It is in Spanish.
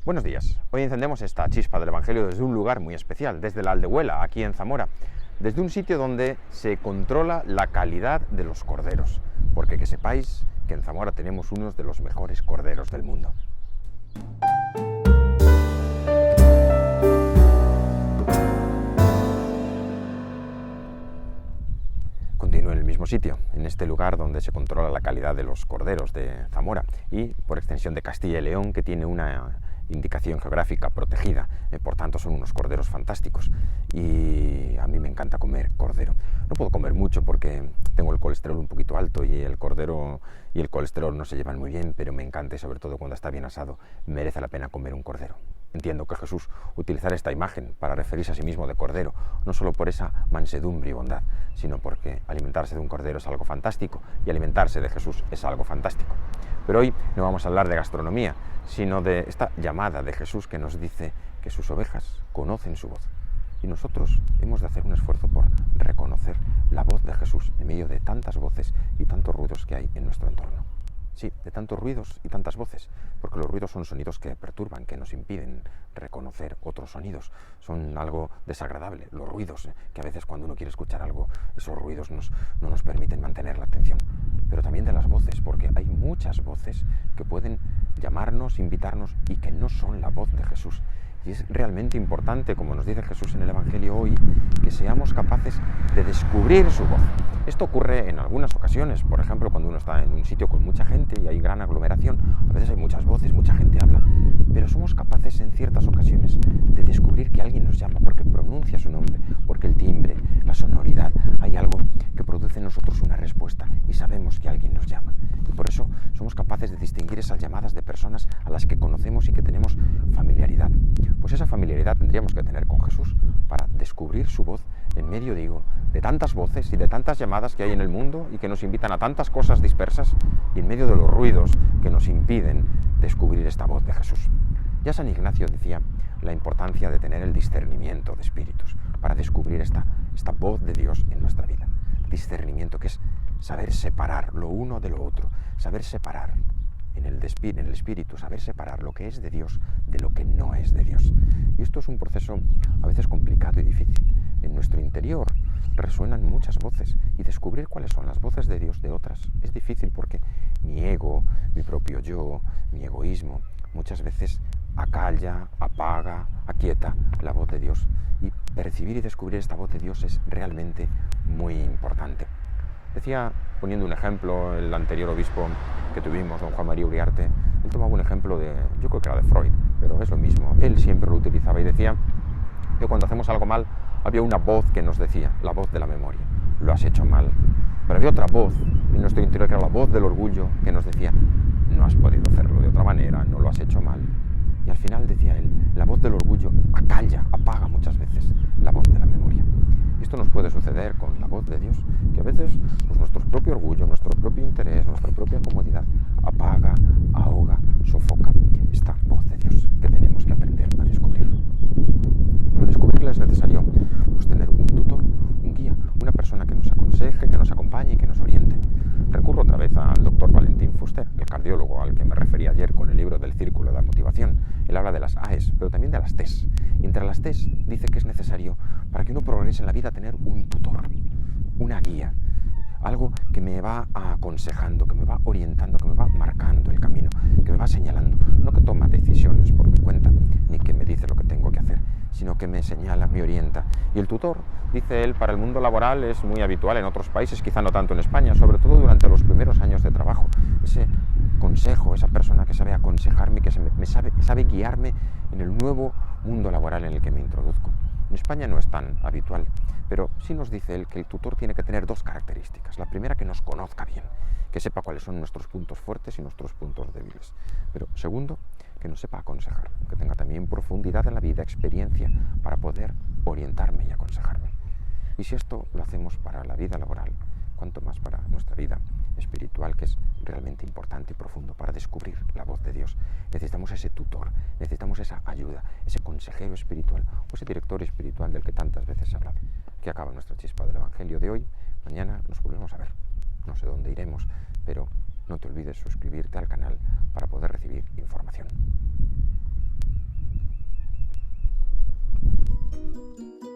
Buenos días. Hoy encendemos esta chispa del Evangelio desde un lugar muy especial, desde la Aldehuela, aquí en Zamora, desde un sitio donde se controla la calidad de los corderos, porque que sepáis que en Zamora tenemos unos de los mejores corderos del mundo. Continúo en el mismo sitio, en este lugar donde se controla la calidad de los corderos de Zamora y, por extensión, de Castilla y León, que tiene una indicación geográfica protegida, por tanto son unos corderos fantásticos y a mí me encanta comer cordero. No puedo comer mucho porque tengo el colesterol un poquito alto y el cordero y el colesterol no se llevan muy bien, pero me encanta y sobre todo cuando está bien asado merece la pena comer un cordero. Entiendo que Jesús utilizara esta imagen para referirse a sí mismo de cordero, no solo por esa mansedumbre y bondad, sino porque alimentarse de un cordero es algo fantástico y alimentarse de Jesús es algo fantástico. Pero hoy no vamos a hablar de gastronomía, sino de esta llamada de Jesús que nos dice que sus ovejas conocen su voz. Y nosotros hemos de hacer un esfuerzo por reconocer la voz de Jesús en medio de tantas voces y tantos ruidos que hay en nuestro entorno. Sí, de tantos ruidos y tantas voces, porque los ruidos son sonidos que perturban, que nos impiden reconocer otros sonidos. Son algo desagradable, los ruidos, que a veces cuando uno quiere escuchar algo, esos ruidos no nos permiten mantener la atención. Pero también de las voces, porque hay muchas voces que pueden llamarnos, invitarnos y que no son la voz de Jesús. Y es realmente importante, como nos dice Jesús en el Evangelio hoy, que seamos capaces de descubrir su voz. Esto ocurre en algunas ocasiones, por ejemplo, cuando uno está en un sitio con mucha gente y hay gran aglomeración, a veces hay muchas voces, mucha gente habla, pero somos capaces en ciertas ocasiones de descubrir que alguien nos llama porque pronuncia su nombre, porque el timbre, la sonoridad, hay algo que produce en nosotros una respuesta y sabemos que alguien nos llama. Y por eso somos capaces de distinguir esas llamadas de personas a las que conocemos y que tenemos familiaridad. Pues esa familiaridad tendríamos que tener con Jesús para descubrir su voz en medio, digo, de tantas voces y de tantas llamadas que hay en el mundo y que nos invitan a tantas cosas dispersas y en medio de los ruidos que nos impiden descubrir esta voz de Jesús. Ya San Ignacio decía la importancia de tener el discernimiento de espíritus para descubrir esta voz de Dios en nuestra vida. Discernimiento, que es saber separar lo uno de lo otro, saber separar en el espíritu, saber separar lo que es de Dios de lo que no es de Dios. Y esto es un proceso a veces complicado y difícil. En nuestro interior resuenan muchas voces y descubrir cuáles son las voces de Dios de otras es difícil porque mi ego, mi propio yo, mi egoísmo, muchas veces acalla, apaga, aquieta la voz de Dios. Y percibir y descubrir esta voz de Dios es realmente muy importante. Decía, poniendo un ejemplo, el anterior obispo que tuvimos, don Juan María Uriarte, él tomaba un ejemplo yo creo que era de Freud, pero es lo mismo, él siempre lo utilizaba y decía que cuando hacemos algo mal, había una voz que nos decía, la voz de la memoria, lo has hecho mal. Pero había otra voz en nuestro interior que era la voz del orgullo que nos decía, no has podido hacerlo de otra manera, no lo has hecho mal. Y al final, decía él, la voz del orgullo acalla, apaga muchas veces la voz de la memoria. Esto nos puede suceder con la voz de Dios, que a veces pues, nuestro propio orgullo, nuestro propio interés, nuestra propia comodidad apaga, ahoga, sofoca esta voz de Dios que tenemos que aprender a descubrir. Para descubrirla es necesario pues, tener un tutor, un guía, una persona que nos aconseje, que nos acompañe y que nos oriente. Recurro otra vez al doctor Valentín Fuster, el cardiólogo al que me referí ayer con el libro del Círculo de la Motivación. Él habla de las AES, pero también de las TES. Y entre las TES dice que es necesario, para que uno progrese en la vida, tener un tutor, una guía, algo que me va aconsejando, que me va orientando, que me va marcando el camino, que me va señalando. No que toma decisiones por mi cuenta, ni que me dice lo que tengo que hacer, sino que me señala, me orienta. Y el tutor, dice él, para el mundo laboral es muy habitual en otros países, quizá no tanto en España, sobre todo durante los primeros años de trabajo. Ese consejo, esa persona que sabe aconsejarme, que sabe guiarme en el nuevo mundo laboral en el que me introduzco. En España no es tan habitual, pero sí nos dice él que el tutor tiene que tener dos características. La primera, que nos conozca bien, que sepa cuáles son nuestros puntos fuertes y nuestros puntos débiles. Pero segundo, que nos sepa aconsejar, que tenga también profundidad en la vida, experiencia, para poder orientarme y aconsejarme. Y si esto lo hacemos para la vida laboral, cuanto más para nuestra vida espiritual, que es realmente importante y profundo para descubrir la voz de Dios. Necesitamos ese tutor, necesitamos esa ayuda, ese consejero espiritual o ese director espiritual del que tantas veces se habla. Aquí acaba nuestra chispa del Evangelio de hoy. Mañana nos volvemos a ver. No sé dónde iremos, pero no te olvides suscribirte al canal para poder recibir información. Chao.